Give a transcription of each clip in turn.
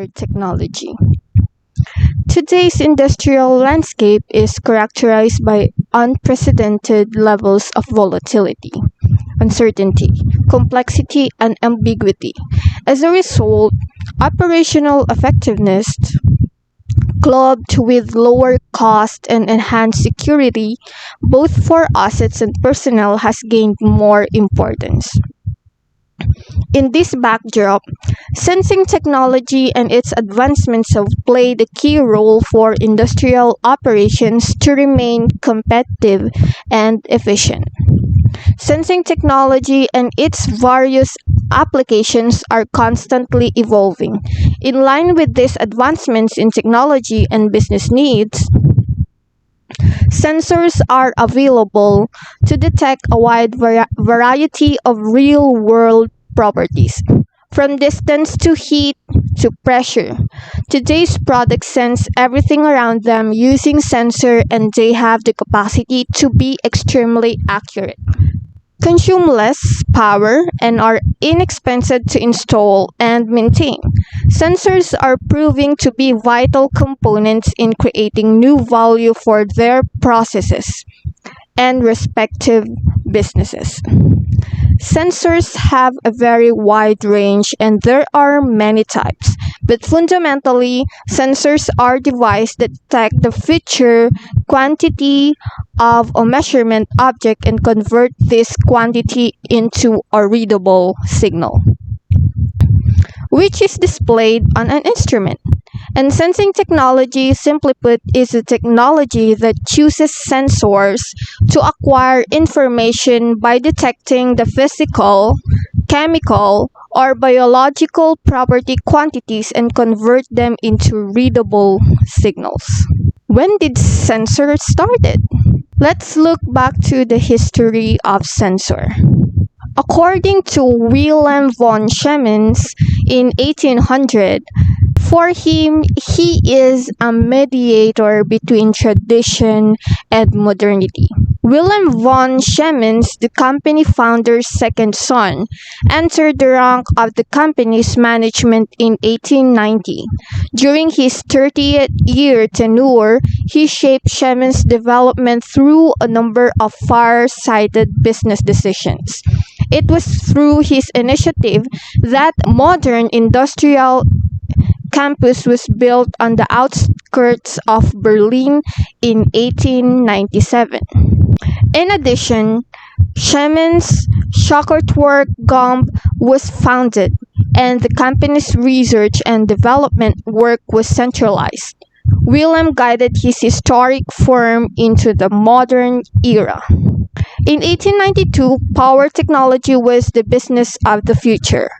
sensor technology. Today's industrial landscape is characterized by unprecedented levels of volatility, uncertainty, complexity, and ambiguity. As a result, operational effectiveness, clubbed with lower cost and enhanced security, both for assets and personnel, has gained more importance. In this backdrop, sensing technology and its advancements have played a key role for industrial operations to remain competitive and efficient. Sensing technology and its various applications are constantly evolving. In line with these advancements in technology and business needs, sensors are available to detect a wide variety of real world properties, from distance to heat to pressure. Today's products sense everything around them using sensor, and they have the capacity to be extremely accurate, consume less power, and are inexpensive to install and maintain. Sensors are proving to be vital components in creating new value for their processes and respective businesses. Sensors have a very wide range and there are many types, but fundamentally, sensors are devices that detect the feature quantity of a measurement object and convert this quantity into a readable signal, which is displayed on an instrument. And sensing technology, simply put, is a technology that uses sensors to acquire information by detecting the physical, chemical, or biological property quantities and convert them into readable signals. When did sensors started? Let's look back to the history of sensor. According to Wilhelm von Siemens in 1800, for him, he is a mediator between tradition and modernity. Wilhelm von Siemens, the company founder's second son, entered the rank of the company's management in 1890. During his 30th-year tenure, he shaped Siemens' development through a number of far-sighted business decisions. It was through his initiative that modern industrial campus was built on the outskirts of Berlin in 1897. In addition, Siemens Schackertwerk GmbH was founded, and the company's research and development work was centralized. Wilhelm guided his historic firm into the modern era. In 1892, power technology was the business of the future.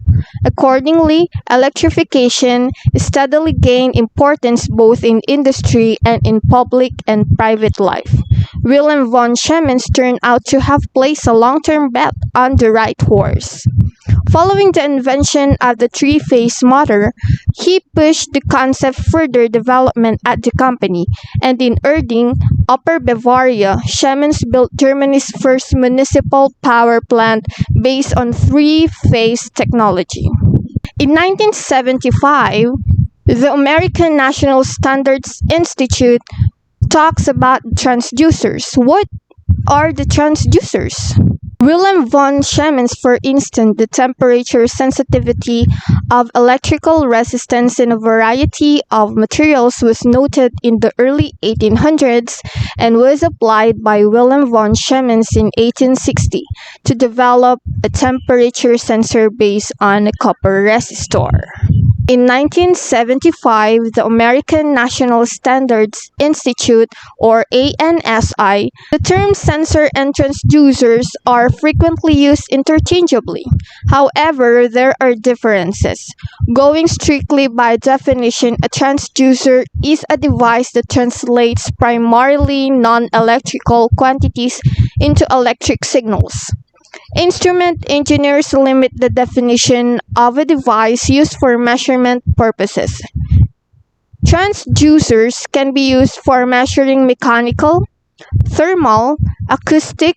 Accordingly, electrification steadily gained importance both in industry and in public and private life. Wilhelm von Siemens turned out to have placed a long-term bet on the right horse. Following the invention of the three-phase motor, he pushed the concept further development at the company, and in Erding, Upper Bavaria, Siemens built Germany's first municipal power plant based on three-phase technology. In 1975, the American National Standards Institute talks about transducers. What are the transducers? Wilhelm von Siemens, for instance, the temperature sensitivity of electrical resistance in a variety of materials was noted in the early 1800s and was applied by Wilhelm von Siemens in 1860 to develop a temperature sensor based on a copper resistor. In 1975, the American National Standards Institute, or ANSI, the terms sensor and transducers are frequently used interchangeably. However, there are differences. Going strictly by definition, a transducer is a device that translates primarily non-electrical quantities into electric signals. Instrument engineers limit the definition of a device used for measurement purposes. Transducers can be used for measuring mechanical, thermal, acoustic,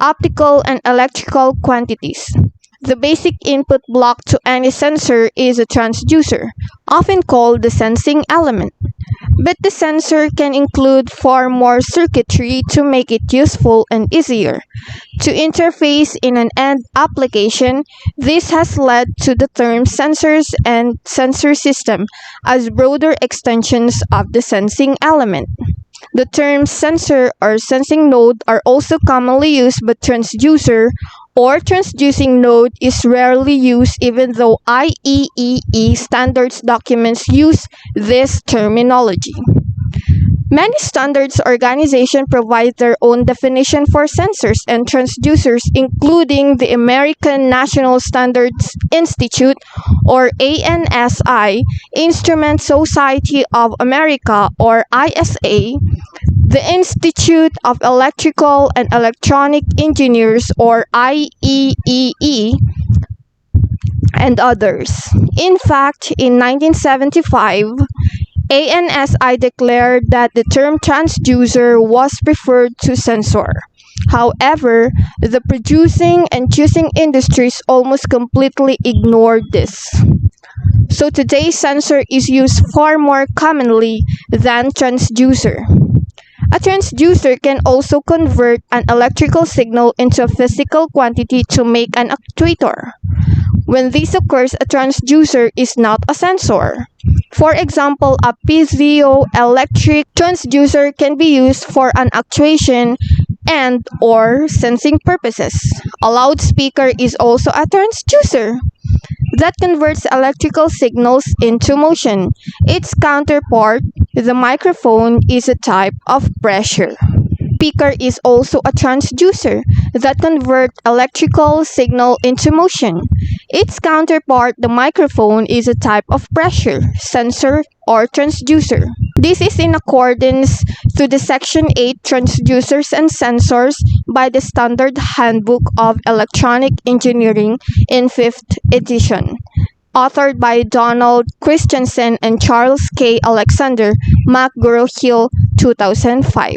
optical, and electrical quantities. The basic input block to any sensor is a transducer, often called the sensing element. But the sensor can include far more circuitry to make it useful and easier to interface in an end application. This has led to the term sensors and sensor system as broader extensions of the sensing element. The terms sensor or sensing node are also commonly used, but transducer or transducing node is rarely used, even though IEEE standards documents use this terminology. Many standards organizations provide their own definition for sensors and transducers, including the American National Standards Institute or ANSI, Instrument Society of America or ISA, the Institute of Electrical and Electronic Engineers or IEEE, and others. In fact, in 1975, ANSI declared that the term transducer was preferred to sensor. However, the producing and using industries almost completely ignored this. So today, sensor is used far more commonly than transducer. A transducer can also convert an electrical signal into a physical quantity to make an actuator. When this occurs, a transducer is not a sensor. For example, a piezoelectric transducer can be used for an actuation and or sensing purposes. A loudspeaker is also a transducer that converts electrical signals into motion. Its counterpart, the microphone, is a type of pressure. Speaker is also a transducer that converts electrical signal into motion. Its counterpart, the microphone, is a type of pressure, sensor, or transducer. This is in accordance to the Section 8 Transducers and Sensors by the Standard Handbook of Electronic Engineering in 5th edition, authored by Donald Christensen and Charles K. Alexander, McGraw-Hill, 2005.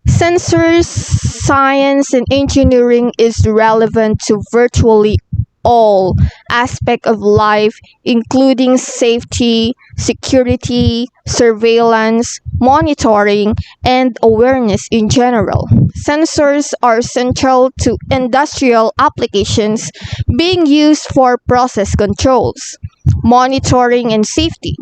Sensors science and engineering is relevant to virtually all aspects of life, including safety, security, surveillance, monitoring, and awareness in general. Sensors are central to industrial applications, being used for process controls, monitoring, and safety.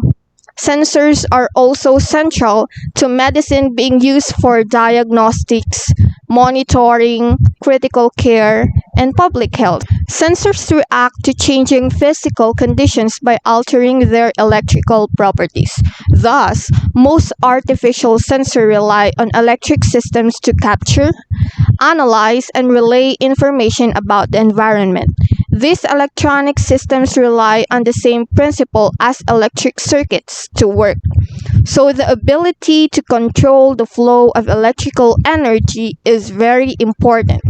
Sensors are also central to medicine, being used for diagnostics, monitoring, critical care, and public health. Sensors react to changing physical conditions by altering their electrical properties. Thus, most artificial sensors rely on electric systems to capture, analyze, and relay information about the environment. These electronic systems rely on the same principle as electric circuits to work. So the ability to control the flow of electrical energy is very important.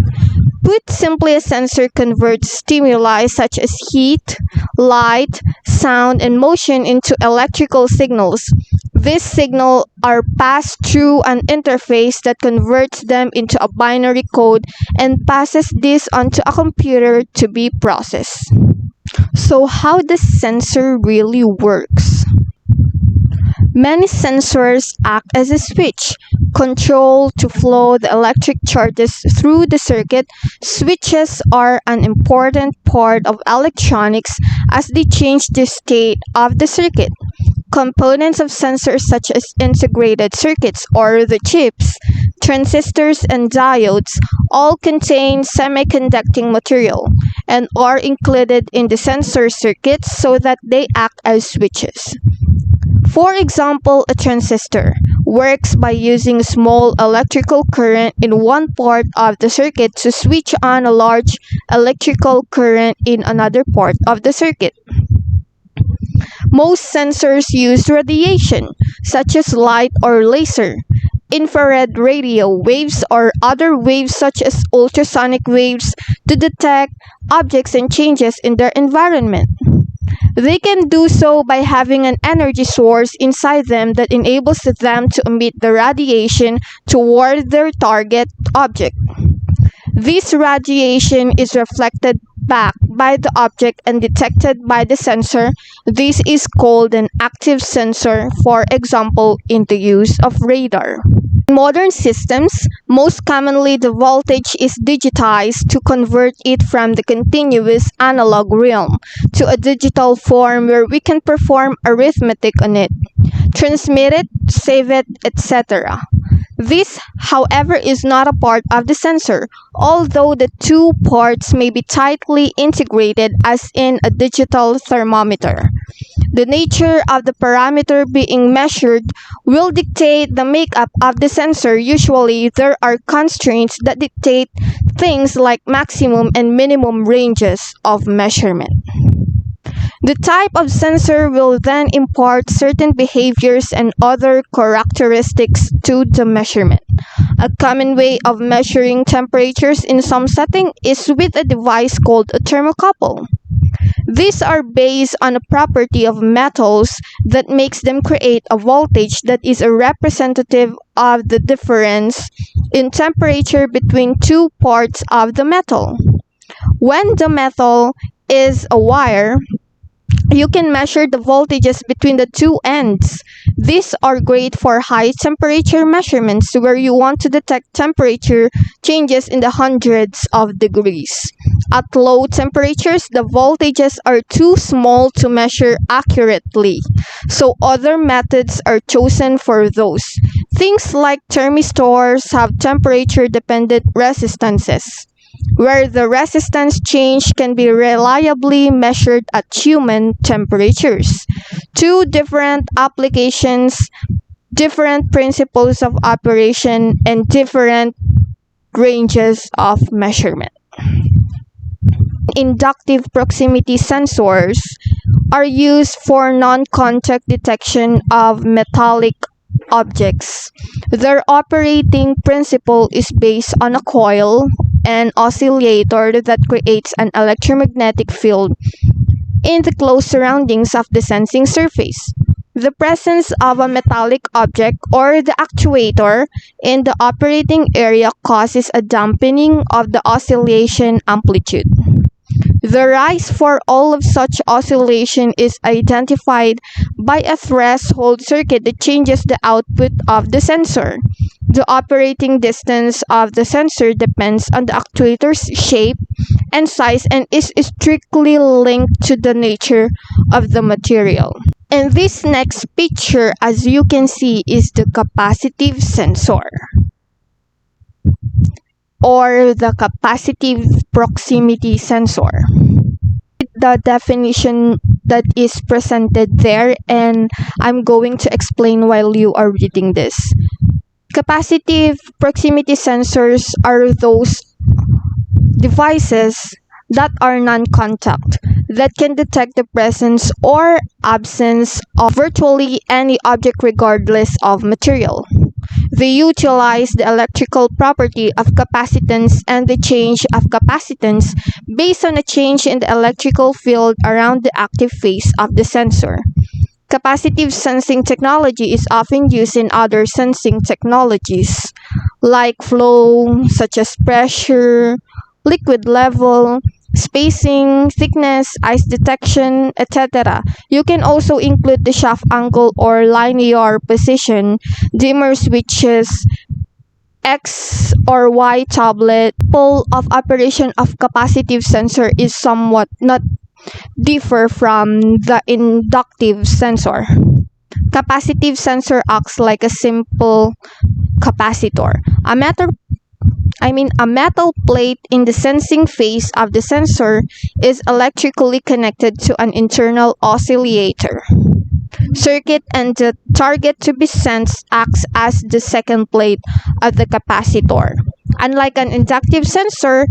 Put simply, a sensor converts stimuli such as heat, light, sound, and motion into electrical signals. These signals are passed through an interface that converts them into a binary code and passes this onto a computer to be processed. So how the sensor really works? Many sensors act as a switch, control to flow the electric charges through the circuit. Switches are an important part of electronics as they change the state of the circuit. Components of sensors such as integrated circuits or the chips, transistors, and diodes all contain semiconducting material and are included in the sensor circuits so that they act as switches. For example, a transistor works by using small electrical current in one part of the circuit to switch on a large electrical current in another part of the circuit. Most sensors use radiation, such as light or laser, infrared radio waves, or other waves such as ultrasonic waves to detect objects and changes in their environment. They can do so by having an energy source inside them that enables them to emit the radiation toward their target object. This radiation is reflected back by the object and detected by the sensor. This is called an active sensor, for example, in the use of radar. In modern systems, most commonly the voltage is digitized to convert it from the continuous analog realm to a digital form where we can perform arithmetic on it, transmit it, save it, etc. This, however, is not a part of the sensor, although the two parts may be tightly integrated as in a digital thermometer. The nature of the parameter being measured will dictate the makeup of the sensor. Usually, there are constraints that dictate things like maximum and minimum ranges of measurement. The type of sensor will then impart certain behaviors and other characteristics to the measurement. A common way of measuring temperatures in some setting is with a device called a thermocouple. These are based on a property of metals that makes them create a voltage that is a representative of the difference in temperature between two parts of the metal. When the metal is a wire, you can measure the voltages between the two ends. These are great for high temperature measurements where you want to detect temperature changes in the hundreds of degrees. At low temperatures, the voltages are too small to measure accurately, so other methods are chosen for those. Things like thermistors have temperature-dependent resistances, where the resistance change can be reliably measured at human temperatures. Two different applications, different principles of operation, and different ranges of measurement. Inductive proximity sensors are used for non-contact detection of metallic objects. Their operating principle is based on a coil and oscillator that creates an electromagnetic field in the close surroundings of the sensing surface. The presence of a metallic object or the actuator in the operating area causes a dampening of the oscillation amplitude. The rise for all of such oscillation is identified by a threshold circuit that changes the output of the sensor. The operating distance of the sensor depends on the actuator's shape and size and is strictly linked to the nature of the material. And this next picture, as you can see, is the capacitive sensor, or the capacitive proximity sensor. The definition that is presented there, and I'm going to explain while you are reading this. Capacitive proximity sensors are those devices that are non-contact, that can detect the presence or absence of virtually any object regardless of material. They utilize the electrical property of capacitance and the change of capacitance based on a change in the electrical field around the active phase of the sensor. Capacitive sensing technology is often used in other sensing technologies like flow, such as pressure, liquid level, spacing, thickness, ice detection, etc. You can also include the shaft angle or linear position, dimmer switches, X or Y tablet. Principle of operation of capacitive sensor is somewhat not differ from the inductive sensor. Capacitive sensor acts like a simple capacitor. A metal plate in the sensing phase of the sensor is electrically connected to an internal oscillator circuit, and the target to be sensed acts as the second plate of the capacitor. Unlike an inductive sensor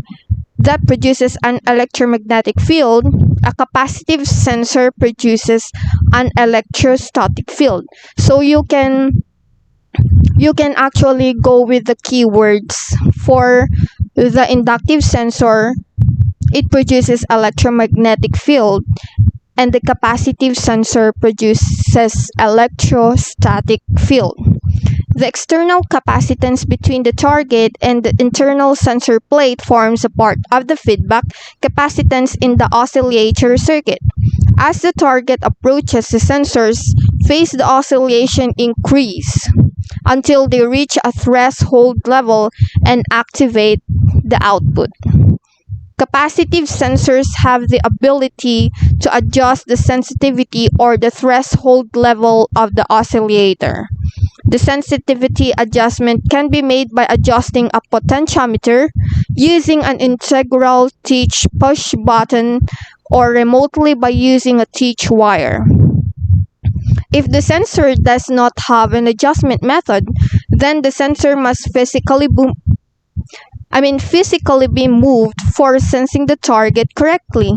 that produces an electromagnetic field, a capacitive sensor produces an electrostatic field. So you can actually go with the keywords. For the inductive sensor, it produces electromagnetic field, and the capacitive sensor produces electrostatic field. The external capacitance between the target and the internal sensor plate forms a part of the feedback capacitance in the oscillator circuit. As the target approaches the sensors, phase the oscillation increase until they reach a threshold level and activate the output. Capacitive sensors have the ability to adjust the sensitivity or the threshold level of the oscillator. The sensitivity adjustment can be made by adjusting a potentiometer using an integral teach push button or remotely by using a teach wire. If the sensor does not have an adjustment method, then the sensor must physically be moved for sensing the target correctly.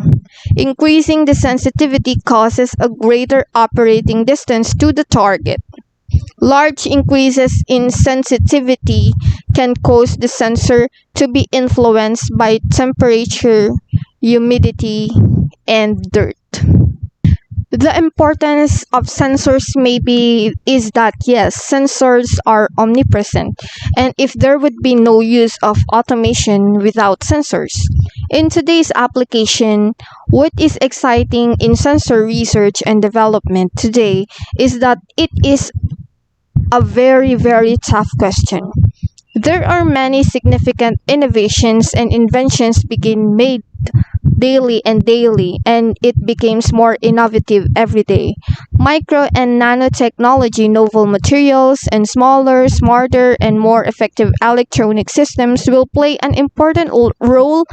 Increasing the sensitivity causes a greater operating distance to the target. Large increases in sensitivity can cause the sensor to be influenced by temperature, humidity, and dirt. The importance of sensors maybe is that yes, sensors are omnipresent, and if there would be no use of automation without sensors. In today's application, what is exciting in sensor research and development today is that it is a very, very tough question. There are many significant innovations and inventions being made daily, and it becomes more innovative every day. Micro and nanotechnology, novel materials, and smaller, smarter, and more effective electronic systems will play an important role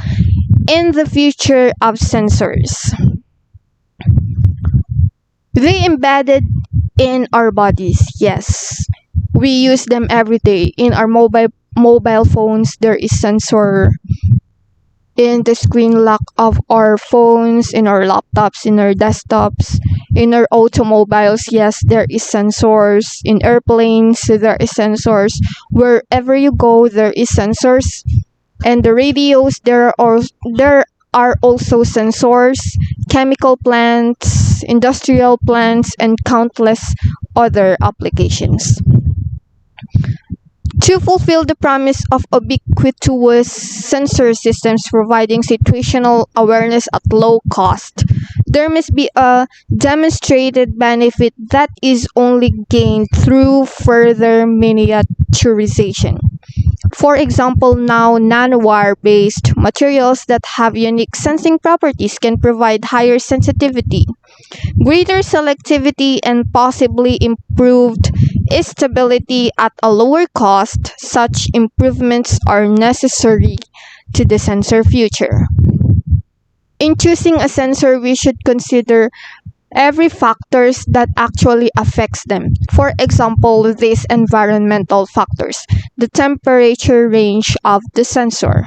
in the future of sensors. They embedded in our bodies, yes. We use them every day. In our mobile phones, there is sensor in the screen lock of our phones, in our laptops, in our desktops, in our automobiles. Yes, there is sensors. In airplanes, there is sensors. Wherever you go, there is sensors. And the radios, there are also sensors, chemical plants, industrial plants, and countless other applications. To fulfill the promise of ubiquitous sensor systems providing situational awareness at low cost, there must be a demonstrated benefit that is only gained through further miniaturization. For example, now nanowire-based materials that have unique sensing properties can provide higher sensitivity, greater selectivity, and possibly improved stability at a lower cost. Such improvements are necessary to the sensor future. In choosing a sensor, we should consider every factors that actually affects them. For example, these environmental factors, the temperature range of the sensor.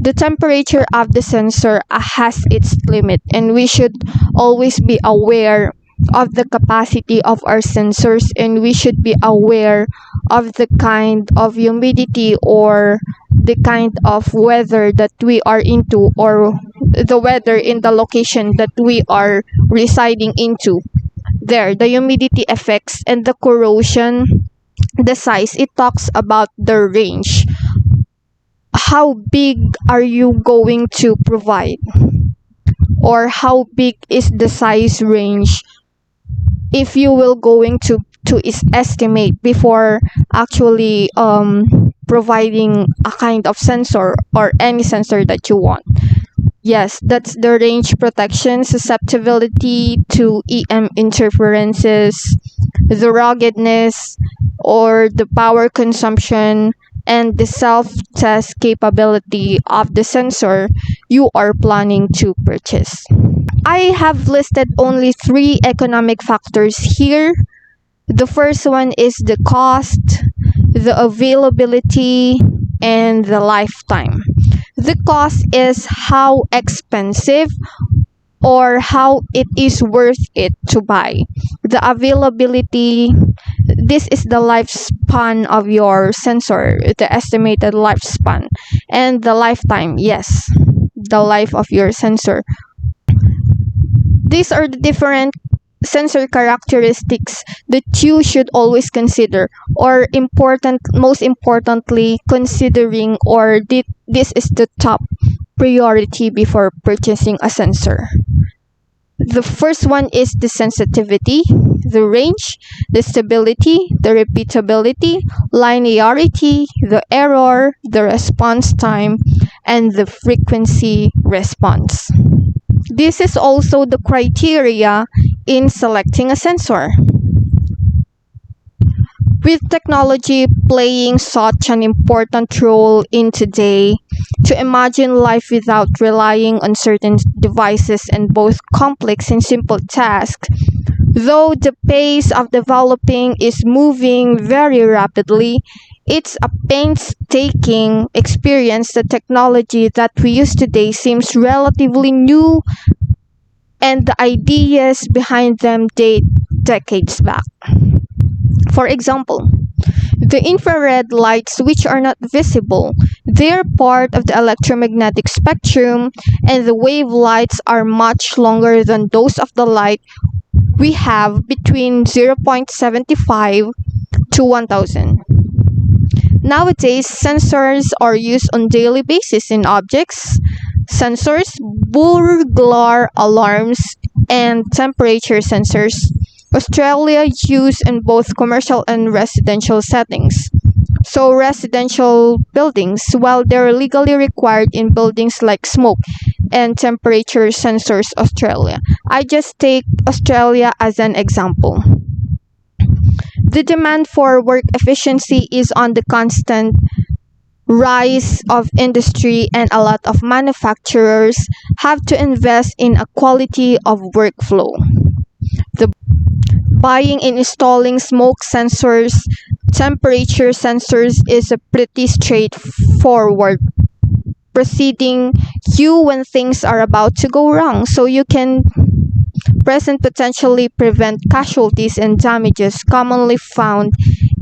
The temperature of the sensor has its limit, and we should always be aware of the capacity of our sensors, and we should be aware of the kind of humidity or the kind of weather that we are into, or the weather in the location that we are residing into. There, the humidity effects and the corrosion, the size, it talks about the range. How big are you going to provide? Or how big is the size range if you will going to estimate before actually providing a kind of sensor or any sensor that you want. Yes, that's the range protection, susceptibility to EM interferences, the ruggedness or the power consumption, and the self-test capability of the sensor you are planning to purchase. I have listed only 3 economic factors here. The first one is the cost, the availability, and the lifetime. The cost is how expensive or how it is worth it to buy. The availability, this is the lifespan of your sensor, the estimated lifespan. And the lifetime, yes, the life of your sensor. These are the different sensor characteristics that you should always consider, or most importantly, considering, or this is the top priority before purchasing a sensor. The first one is the sensitivity, the range, the stability, the repeatability, linearity, the error, the response time, and the frequency response. This is also the criteria in selecting a sensor. With technology playing such an important role in today, to imagine life without relying on certain devices and both complex and simple tasks, though the pace of developing is moving very rapidly, it's a painstaking experience. The technology that we use today seems relatively new, and the ideas behind them date decades back. For example, the infrared lights, which are not visible, they're part of the electromagnetic spectrum, and the wavelights are much longer than those of the light we have, between 0.75 to 1000. Nowadays, sensors are used on daily basis in objects. Sensors, burglar alarms, and temperature sensors. Australia used in both commercial and residential settings. So residential buildings, while they're legally required in buildings like smoke and temperature sensors Australia. I just take Australia as an example. The demand for work efficiency is on the constant rise of industry, and a lot of manufacturers have to invest in a quality of workflow. The buying and installing smoke sensors, temperature sensors is a pretty straightforward proceeding you when things are about to go wrong, so you can present potentially prevent casualties and damages commonly found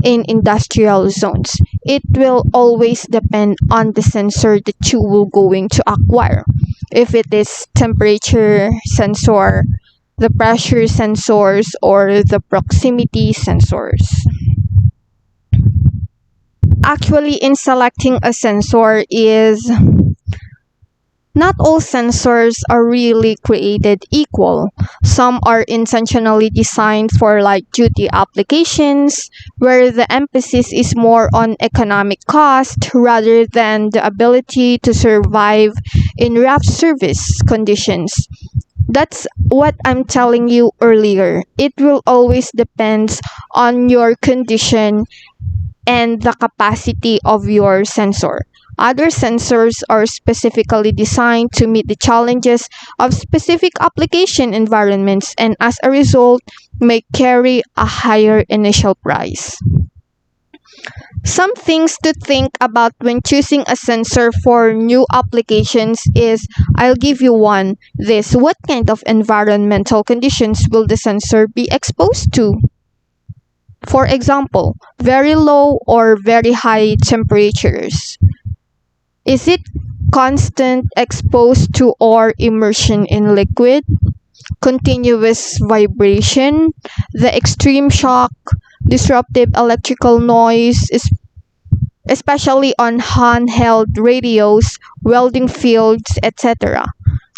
in industrial zones. It will always depend on the sensor that you will going to acquire. If it is temperature sensor, the pressure sensors, or the proximity sensors. Actually, in selecting a sensor is not all sensors are really created equal. Some are intentionally designed for light duty applications, where the emphasis is more on economic cost rather than the ability to survive in rough service conditions. That's what I'm telling you earlier. It will always depend on your condition and the capacity of your sensor. Other sensors are specifically designed to meet the challenges of specific application environments, and as a result may carry a higher initial price. Some things to think about when choosing a sensor for new applications is, I'll give you one. What kind of environmental conditions will the sensor be exposed to? For example, very low or very high temperatures. Is it constant exposed to or immersion in liquid? Continuous vibration, the extreme shock, disruptive electrical noise, especially on handheld radios, welding fields, etc.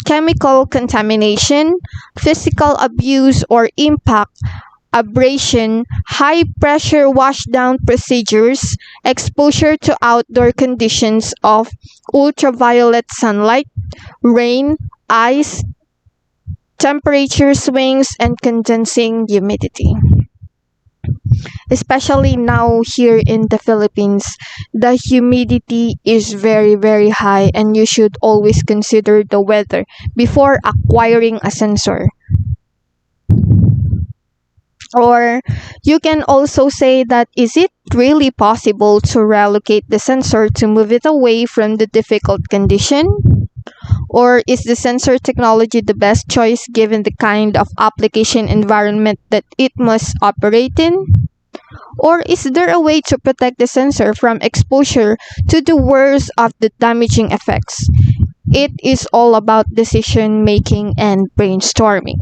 Chemical contamination, physical abuse or impact, abrasion, high pressure washdown procedures, exposure to outdoor conditions of ultraviolet sunlight, rain, ice, temperature swings, and condensing humidity. Especially now here in the Philippines, the humidity is very, very high, and you should always consider the weather before acquiring a sensor. Or you can also say that, is it really possible to relocate the sensor to move it away from the difficult condition? Or is the sensor technology the best choice given the kind of application environment that it must operate in? Or is there a way to protect the sensor from exposure to the worst of the damaging effects? It is all about decision making and brainstorming.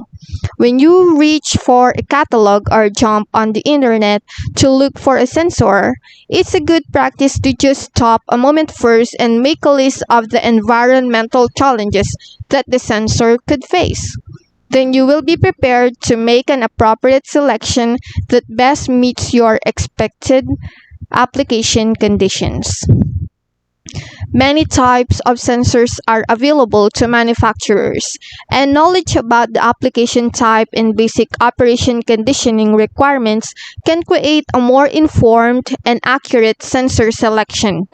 When you reach for a catalog or jump on the internet to look for a sensor, it's a good practice to just stop a moment first and make a list of the environmental challenges that the sensor could face. Then you will be prepared to make an appropriate selection that best meets your expected application conditions. Many types of sensors are available to manufacturers, and knowledge about the application type and basic operation conditioning requirements can create a more informed and accurate sensor selection.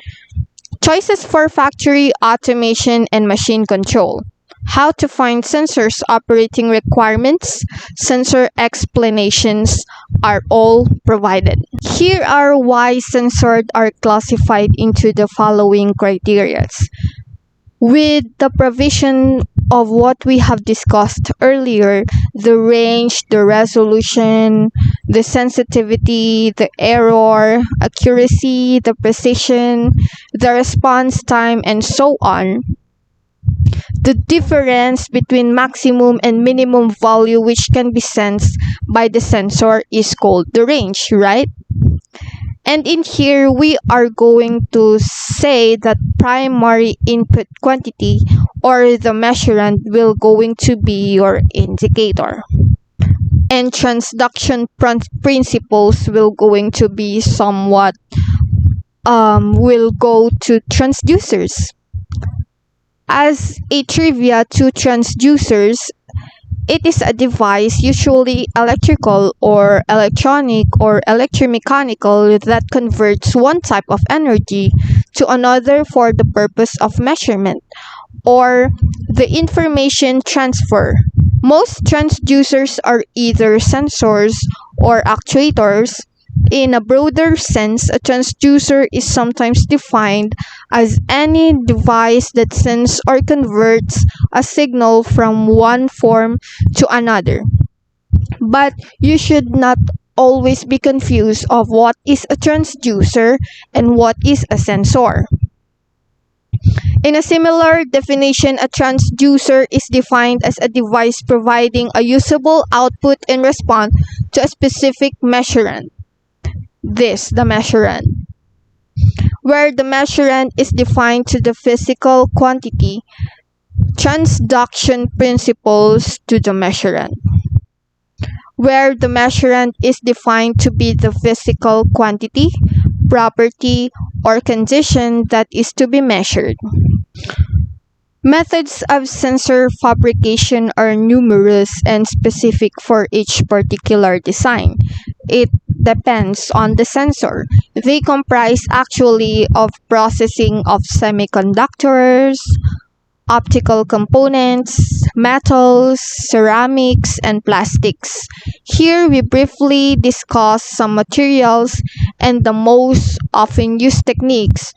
Choices for factory automation and machine control. How to find sensors operating requirements, sensor explanations are all provided. Here are why sensors are classified into the following criteria. With the provision of what we have discussed earlier, the range, the resolution, the sensitivity, the error, accuracy, the precision, the response time, and so on, the difference between maximum and minimum value which can be sensed by the sensor is called the range, right? And in here, we are going to say that primary input quantity or the measurand will going to be your indicator. And transduction principles will going to be somewhat will go to transducers. As a trivia to transducers, it is a device, usually electrical or electronic or electromechanical, that converts one type of energy to another for the purpose of measurement or the information transfer. Most transducers are either sensors or actuators. In a broader sense, a transducer is sometimes defined as any device that sends or converts a signal from one form to another. But you should not always be confused of what is a transducer and what is a sensor. In a similar definition, a transducer is defined as a device providing a usable output in response to a specific measurand. The measurand. Where the measurand is defined to the physical quantity, transduction principles to the measurand. Where the measurand is defined to be the physical quantity, property, or condition that is to be measured. Methods of sensor fabrication are numerous and specific for each particular design. It depends on the sensor. They comprise actually of processing of semiconductors, optical components, metals, ceramics, and plastics. Here we briefly discuss some materials and the most often used techniques,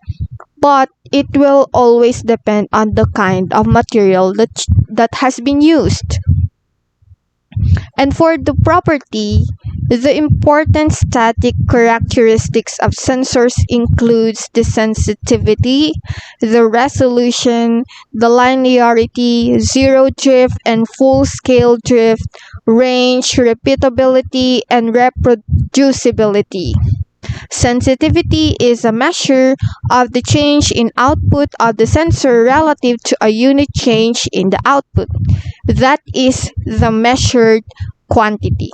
but it will always depend on the kind of material that has been used. And for the property, the important static characteristics of sensors includes the sensitivity, the resolution, the linearity, zero drift and full-scale drift, range, repeatability, and reproducibility. Sensitivity is a measure of the change in output of the sensor relative to a unit change in the output. That is the measured quantity.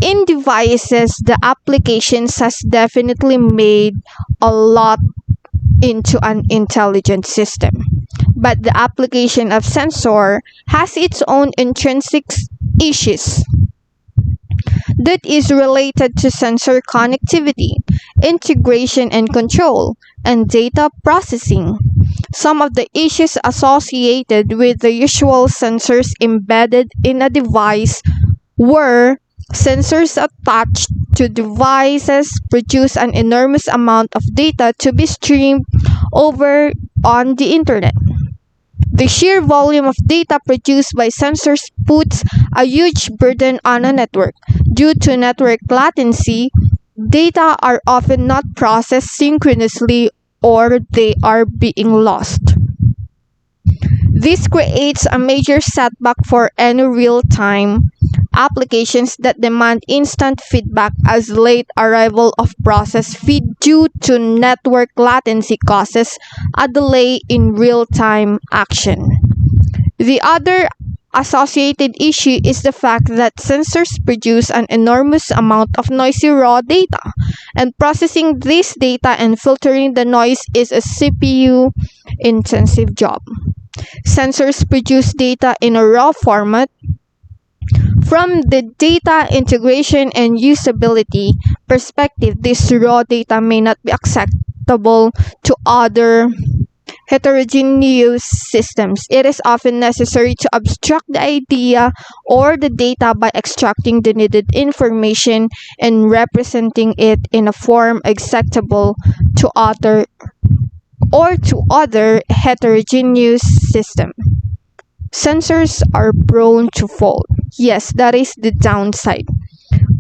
In devices, the applications has definitely made a lot into an intelligent system. But the application of sensor has its own intrinsic issues that is related to sensor connectivity, integration and control, and data processing. Some of the issues associated with the usual sensors embedded in a device were sensors attached to devices produce an enormous amount of data to be streamed over on the internet. The sheer volume of data produced by sensors puts a huge burden on a network. Due to network latency, data are often not processed synchronously or they are being lost. This creates a major setback for any real-time applications that demand instant feedback, as late arrival of process feed due to network latency causes a delay in real-time action. The other associated issue is the fact that sensors produce an enormous amount of noisy raw data, and processing this data and filtering the noise is a CPU intensive job. Sensors produce data in a raw format. From the data integration and usability perspective, this raw data may not be acceptable to other heterogeneous systems. It is often necessary to abstract the idea or the data by extracting the needed information and representing it in a form acceptable to other heterogeneous systems. Sensors are prone to fault. Yes, that is the downside.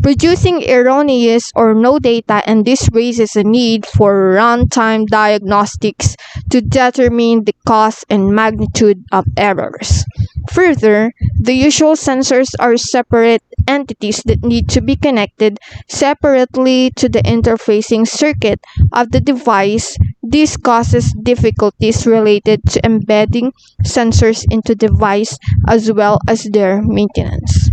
Producing erroneous or no data, and this raises a need for runtime diagnostics to determine the cause and magnitude of errors. Further, the usual sensors are separate entities that need to be connected separately to the interfacing circuit of the device. This causes difficulties related to embedding sensors into device as well as their maintenance.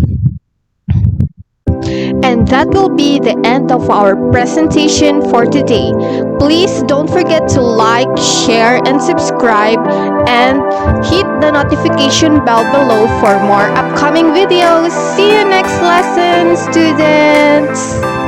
And that will be the end of our presentation for today. Please don't forget to like, share, and subscribe, and hit the notification bell below for more upcoming videos. See you next lesson, students!